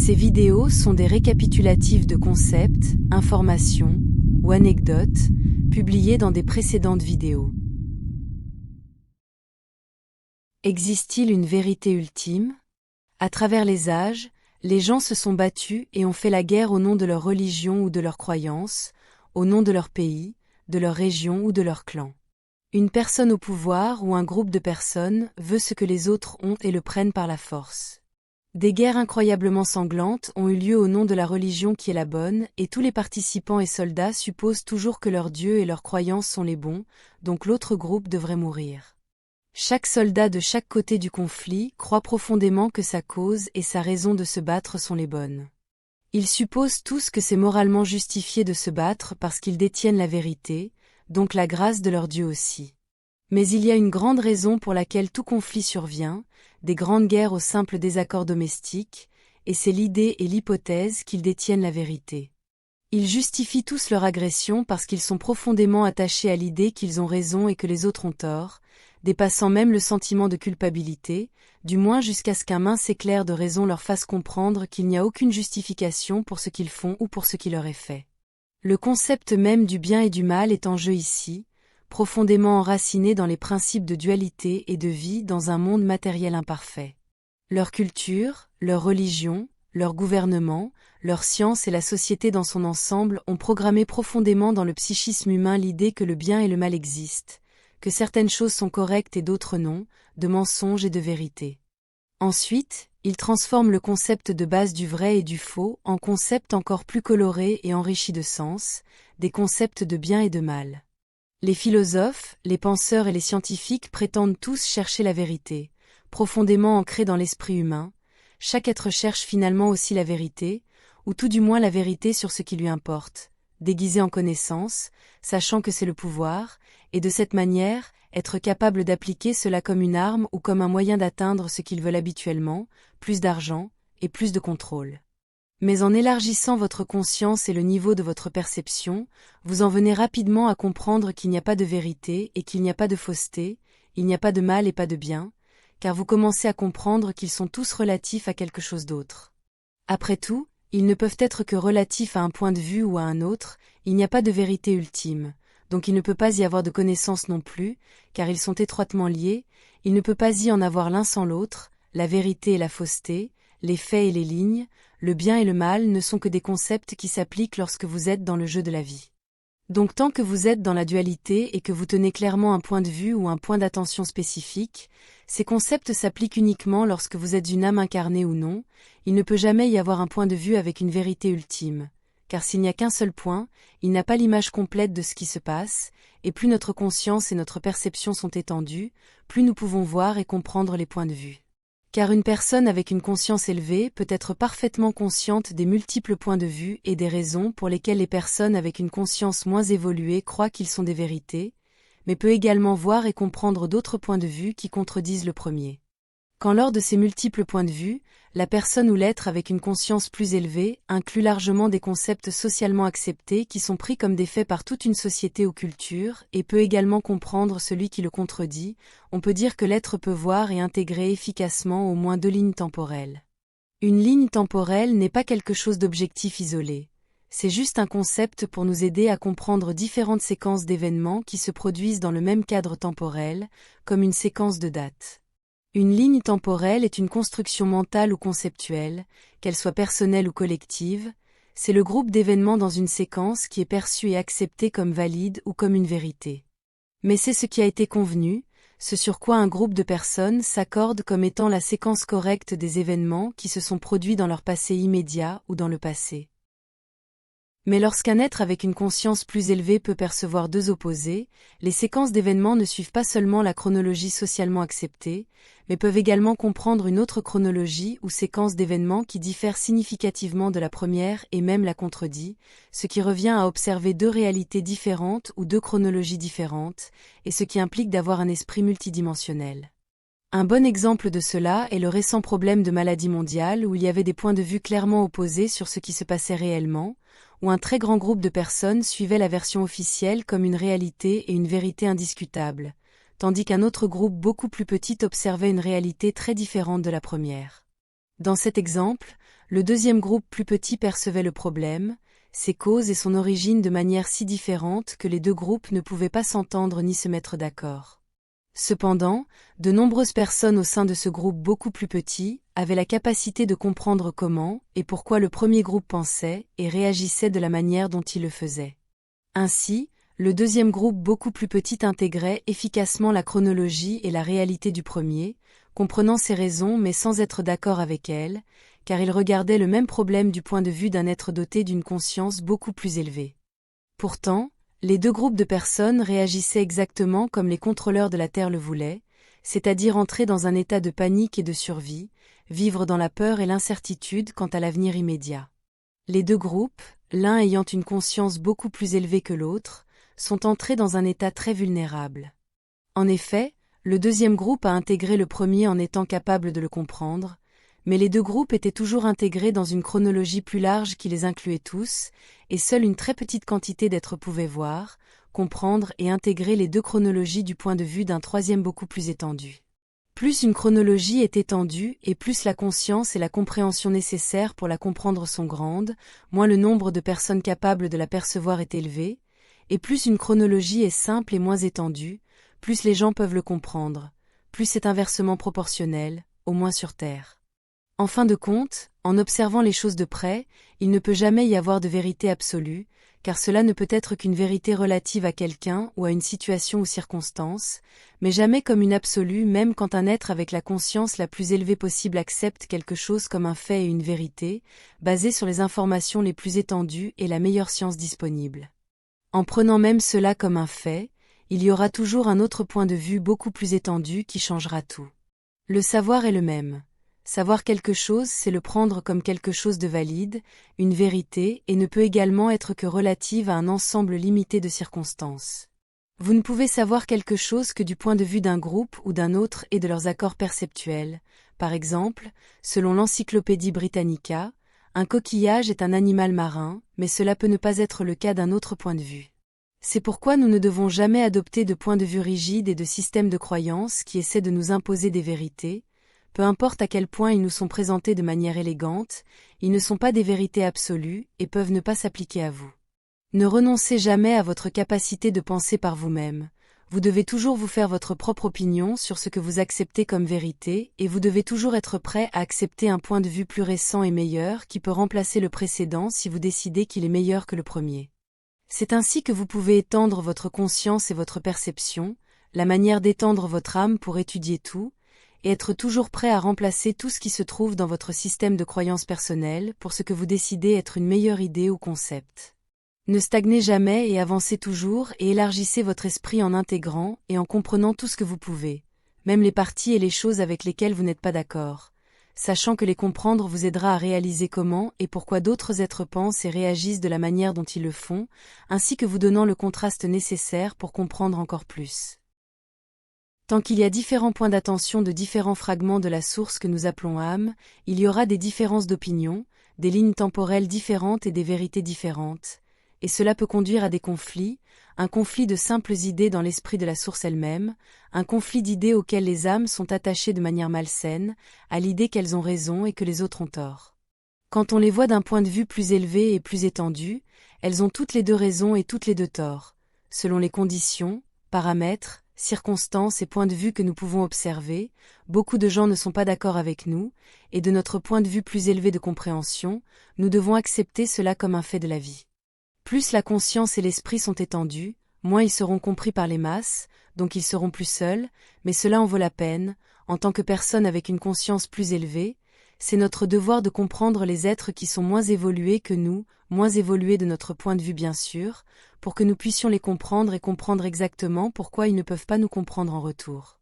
Ces vidéos sont des récapitulatifs de concepts, informations ou anecdotes publiées dans des précédentes vidéos. Existe-t-il une vérité ultime? À travers les âges, les gens se sont battus et ont fait la guerre au nom de leur religion ou de leur croyance, au nom de leur pays, de leur région ou de leur clan. Une personne au pouvoir ou un groupe de personnes veut ce que les autres ont et le prennent par la force. Des guerres incroyablement sanglantes ont eu lieu au nom de la religion qui est la bonne, et tous les participants et soldats supposent toujours que leurs dieux et leurs croyances sont les bons, donc l'autre groupe devrait mourir. Chaque soldat de chaque côté du conflit croit profondément que sa cause et sa raison de se battre sont les bonnes. Ils supposent tous que c'est moralement justifié de se battre parce qu'ils détiennent la vérité, donc la grâce de leur Dieu aussi. Mais il y a une grande raison pour laquelle tout conflit survient, des grandes guerres aux simples désaccords domestiques, et c'est l'idée et l'hypothèse qu'ils détiennent la vérité. Ils justifient tous leur agression parce qu'ils sont profondément attachés à l'idée qu'ils ont raison et que les autres ont tort, dépassant même le sentiment de culpabilité, du moins jusqu'à ce qu'un mince éclair de raison leur fasse comprendre qu'il n'y a aucune justification pour ce qu'ils font ou pour ce qui leur est fait. Le concept même du bien et du mal est en jeu ici, profondément enraciné dans les principes de dualité et de vie dans un monde matériel imparfait. Leur culture, leur religion, leur gouvernement, leur science et la société dans son ensemble ont programmé profondément dans le psychisme humain l'idée que le bien et le mal existent, que certaines choses sont correctes et d'autres non, de mensonges et de vérité. Ensuite, ils transforment le concept de base du vrai et du faux en concepts encore plus colorés et enrichis de sens, des concepts de bien et de mal. Les philosophes, les penseurs et les scientifiques prétendent tous chercher la vérité, profondément ancrée dans l'esprit humain. Chaque être cherche finalement aussi la vérité, ou tout du moins la vérité sur ce qui lui importe, déguisé en connaissance, sachant que c'est le pouvoir, et de cette manière, être capable d'appliquer cela comme une arme ou comme un moyen d'atteindre ce qu'ils veulent habituellement, plus d'argent et plus de contrôle. Mais en élargissant votre conscience et le niveau de votre perception, vous en venez rapidement à comprendre qu'il n'y a pas de vérité et qu'il n'y a pas de fausseté, il n'y a pas de mal et pas de bien, car vous commencez à comprendre qu'ils sont tous relatifs à quelque chose d'autre. Après tout, ils ne peuvent être que relatifs à un point de vue ou à un autre, il n'y a pas de vérité ultime, donc il ne peut pas y avoir de connaissance non plus, car ils sont étroitement liés, il ne peut pas y en avoir l'un sans l'autre, la vérité et la fausseté, les faits et les lignes, le bien et le mal ne sont que des concepts qui s'appliquent lorsque vous êtes dans le jeu de la vie. Donc tant que vous êtes dans la dualité et que vous tenez clairement un point de vue ou un point d'attention spécifique, ces concepts s'appliquent uniquement lorsque vous êtes une âme incarnée ou non, il ne peut jamais y avoir un point de vue avec une vérité ultime, car s'il n'y a qu'un seul point, il n'a pas l'image complète de ce qui se passe, et plus notre conscience et notre perception sont étendues, plus nous pouvons voir et comprendre les points de vue. Car une personne avec une conscience élevée peut être parfaitement consciente des multiples points de vue et des raisons pour lesquelles les personnes avec une conscience moins évoluée croient qu'ils sont des vérités, mais peut également voir et comprendre d'autres points de vue qui contredisent le premier. Quand lors de ces multiples points de vue, la personne ou l'être avec une conscience plus élevée inclut largement des concepts socialement acceptés qui sont pris comme des faits par toute une société ou culture et peut également comprendre celui qui le contredit, on peut dire que l'être peut voir et intégrer efficacement au moins deux lignes temporelles. Une ligne temporelle n'est pas quelque chose d'objectif isolé. C'est juste un concept pour nous aider à comprendre différentes séquences d'événements qui se produisent dans le même cadre temporel, comme une séquence de dates. Une ligne temporelle est une construction mentale ou conceptuelle, qu'elle soit personnelle ou collective, c'est le groupe d'événements dans une séquence qui est perçu et accepté comme valide ou comme une vérité. Mais c'est ce qui a été convenu, ce sur quoi un groupe de personnes s'accorde comme étant la séquence correcte des événements qui se sont produits dans leur passé immédiat ou dans le passé. Mais lorsqu'un être avec une conscience plus élevée peut percevoir deux opposés, les séquences d'événements ne suivent pas seulement la chronologie socialement acceptée, mais peuvent également comprendre une autre chronologie ou séquence d'événements qui diffère significativement de la première et même la contredit, ce qui revient à observer deux réalités différentes ou deux chronologies différentes, et ce qui implique d'avoir un esprit multidimensionnel. Un bon exemple de cela est le récent problème de maladie mondiale où il y avait des points de vue clairement opposés sur ce qui se passait réellement, où un très grand groupe de personnes suivait la version officielle comme une réalité et une vérité indiscutable, tandis qu'un autre groupe beaucoup plus petit observait une réalité très différente de la première. Dans cet exemple, le deuxième groupe plus petit percevait le problème, ses causes et son origine de manière si différente que les deux groupes ne pouvaient pas s'entendre ni se mettre d'accord. Cependant, de nombreuses personnes au sein de ce groupe beaucoup plus petit avaient la capacité de comprendre comment et pourquoi le premier groupe pensait et réagissait de la manière dont il le faisait. Ainsi, le deuxième groupe beaucoup plus petit intégrait efficacement la chronologie et la réalité du premier, comprenant ses raisons mais sans être d'accord avec elles, car il regardait le même problème du point de vue d'un être doté d'une conscience beaucoup plus élevée. Pourtant, les deux groupes de personnes réagissaient exactement comme les contrôleurs de la Terre le voulaient, c'est-à-dire entrer dans un état de panique et de survie, vivre dans la peur et l'incertitude quant à l'avenir immédiat. Les deux groupes, l'un ayant une conscience beaucoup plus élevée que l'autre, sont entrés dans un état très vulnérable. En effet, le deuxième groupe a intégré le premier en étant capable de le comprendre, mais les deux groupes étaient toujours intégrés dans une chronologie plus large qui les incluait tous, et seule une très petite quantité d'êtres pouvaient voir, comprendre et intégrer les deux chronologies du point de vue d'un troisième beaucoup plus étendu. Plus une chronologie est étendue et plus la conscience et la compréhension nécessaires pour la comprendre sont grandes, moins le nombre de personnes capables de la percevoir est élevé, et plus une chronologie est simple et moins étendue, plus les gens peuvent le comprendre, plus c'est inversement proportionnel, au moins sur Terre. En fin de compte, en observant les choses de près, il ne peut jamais y avoir de vérité absolue, car cela ne peut être qu'une vérité relative à quelqu'un ou à une situation ou circonstance, mais jamais comme une absolue même quand un être avec la conscience la plus élevée possible accepte quelque chose comme un fait et une vérité, basée sur les informations les plus étendues et la meilleure science disponible. En prenant même cela comme un fait, il y aura toujours un autre point de vue beaucoup plus étendu qui changera tout. Le savoir est le même. Savoir quelque chose, c'est le prendre comme quelque chose de valide, une vérité, et ne peut également être que relative à un ensemble limité de circonstances. Vous ne pouvez savoir quelque chose que du point de vue d'un groupe ou d'un autre et de leurs accords perceptuels. Par exemple, selon l'Encyclopédie Britannica, un coquillage est un animal marin, mais cela peut ne pas être le cas d'un autre point de vue. C'est pourquoi nous ne devons jamais adopter de point de vue rigide et de systèmes de croyances qui essaient de nous imposer des vérités. Peu importe à quel point ils nous sont présentés de manière élégante, ils ne sont pas des vérités absolues et peuvent ne pas s'appliquer à vous. Ne renoncez jamais à votre capacité de penser par vous-même. Vous devez toujours vous faire votre propre opinion sur ce que vous acceptez comme vérité et vous devez toujours être prêt à accepter un point de vue plus récent et meilleur qui peut remplacer le précédent si vous décidez qu'il est meilleur que le premier. C'est ainsi que vous pouvez étendre votre conscience et votre perception, la manière d'étendre votre âme pour étudier tout, et être toujours prêt à remplacer tout ce qui se trouve dans votre système de croyances personnelles pour ce que vous décidez être une meilleure idée ou concept. Ne stagnez jamais et avancez toujours et élargissez votre esprit en intégrant et en comprenant tout ce que vous pouvez, même les parties et les choses avec lesquelles vous n'êtes pas d'accord, sachant que les comprendre vous aidera à réaliser comment et pourquoi d'autres êtres pensent et réagissent de la manière dont ils le font, ainsi que vous donnant le contraste nécessaire pour comprendre encore plus. Tant qu'il y a différents points d'attention de différents fragments de la source que nous appelons âme, il y aura des différences d'opinion, des lignes temporelles différentes et des vérités différentes, et cela peut conduire à des conflits, un conflit de simples idées dans l'esprit de la source elle-même, un conflit d'idées auxquelles les âmes sont attachées de manière malsaine, à l'idée qu'elles ont raison et que les autres ont tort. Quand on les voit d'un point de vue plus élevé et plus étendu, elles ont toutes les deux raison et toutes les deux tort, selon les conditions, paramètres, circonstances et points de vue que nous pouvons observer. Beaucoup de gens ne sont pas d'accord avec nous, et de notre point de vue plus élevé de compréhension, nous devons accepter cela comme un fait de la vie. Plus la conscience et l'esprit sont étendus, moins ils seront compris par les masses, donc ils seront plus seuls, mais cela en vaut la peine, en tant que personne avec une conscience plus élevée, c'est notre devoir de comprendre les êtres qui sont moins évolués que nous, moins évolués de notre point de vue bien sûr, pour que nous puissions les comprendre et comprendre exactement pourquoi ils ne peuvent pas nous comprendre en retour.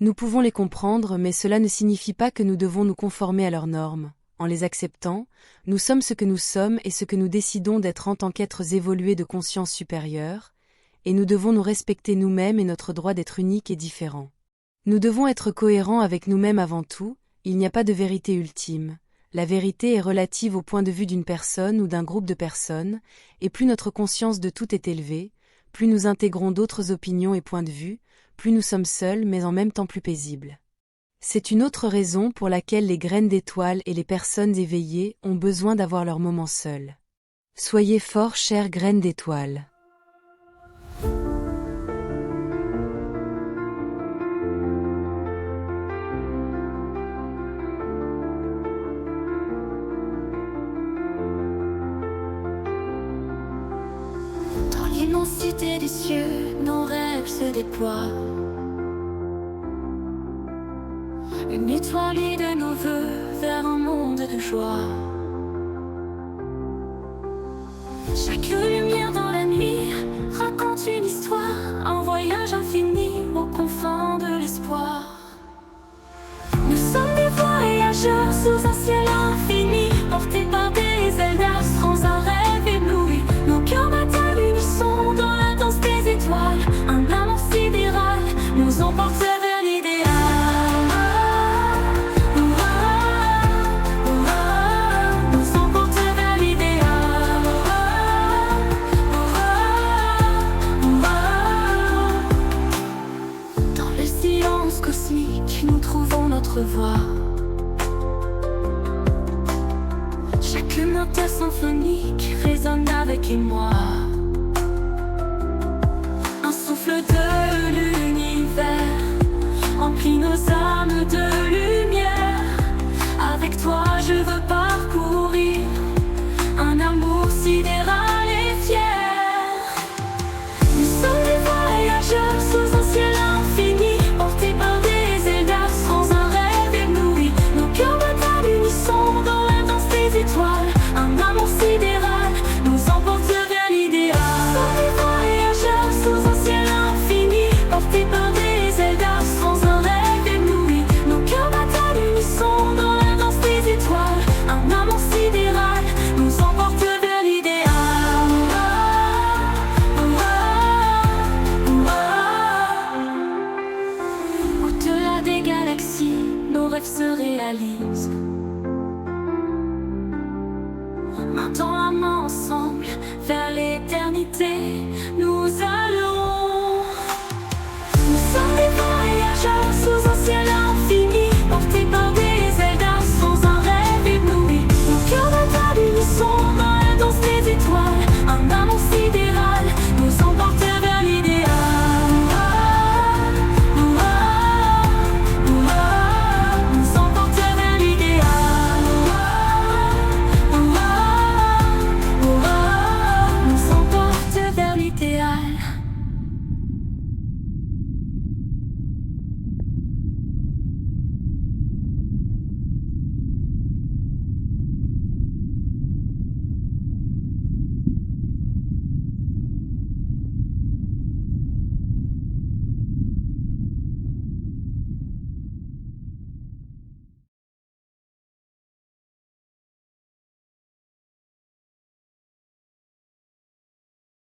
Nous pouvons les comprendre, mais cela ne signifie pas que nous devons nous conformer à leurs normes. En les acceptant, nous sommes ce que nous sommes et ce que nous décidons d'être en tant qu'êtres évolués de conscience supérieure, et nous devons nous respecter nous-mêmes et notre droit d'être unique et différent. Nous devons être cohérents avec nous-mêmes avant tout, il n'y a pas de vérité ultime. La vérité est relative au point de vue d'une personne ou d'un groupe de personnes, et plus notre conscience de tout est élevée, plus nous intégrons d'autres opinions et points de vue, plus nous sommes seuls mais en même temps plus paisibles. C'est une autre raison pour laquelle les graines d'étoiles et les personnes éveillées ont besoin d'avoir leur moment seuls. Soyez forts, chères graines d'étoiles. Dans l'immensité des cieux, nos rêves se déploient. Une étoile guide nos voeux vers un monde de joie. Chaque lumière dans la nuit raconte une histoire, un voyage infini aux confins de l'espoir. Nous sommes des voyageurs sous un ciel infini, portés par des ailes d'astres, un rêve ébloui. Nos cœurs battent à l'unisson dans la danse des étoiles. Un amour sidéral nous emporte vers l'idéal. Nous emporte vers l'idéal. Dans le silence cosmique, nous trouvons notre voix. Chaque note symphonique résonne avec émoi. Un souffle de l'univers remplit nos âmes de lumière. Avec toi je veux parcourir un amour sidéral et fier. Nous sommes des voyageurs sous un ciel infini, portés par des ailes d'astres, un rêve ébloui. Nos cœurs battent à l'unisson dans la danse des étoiles. Un amour sidéral nous emporte vers l'idéal. Nous sommes des voyageurs sous un ciel infini, portés par des ailes d'astres, un rêve ébloui. Nos cœurs battent à l'unisson dans la danse des étoiles. Un amour sidéral nous emporte vers l'idéal. Au-delà des galaxies, nos rêves se réalisent.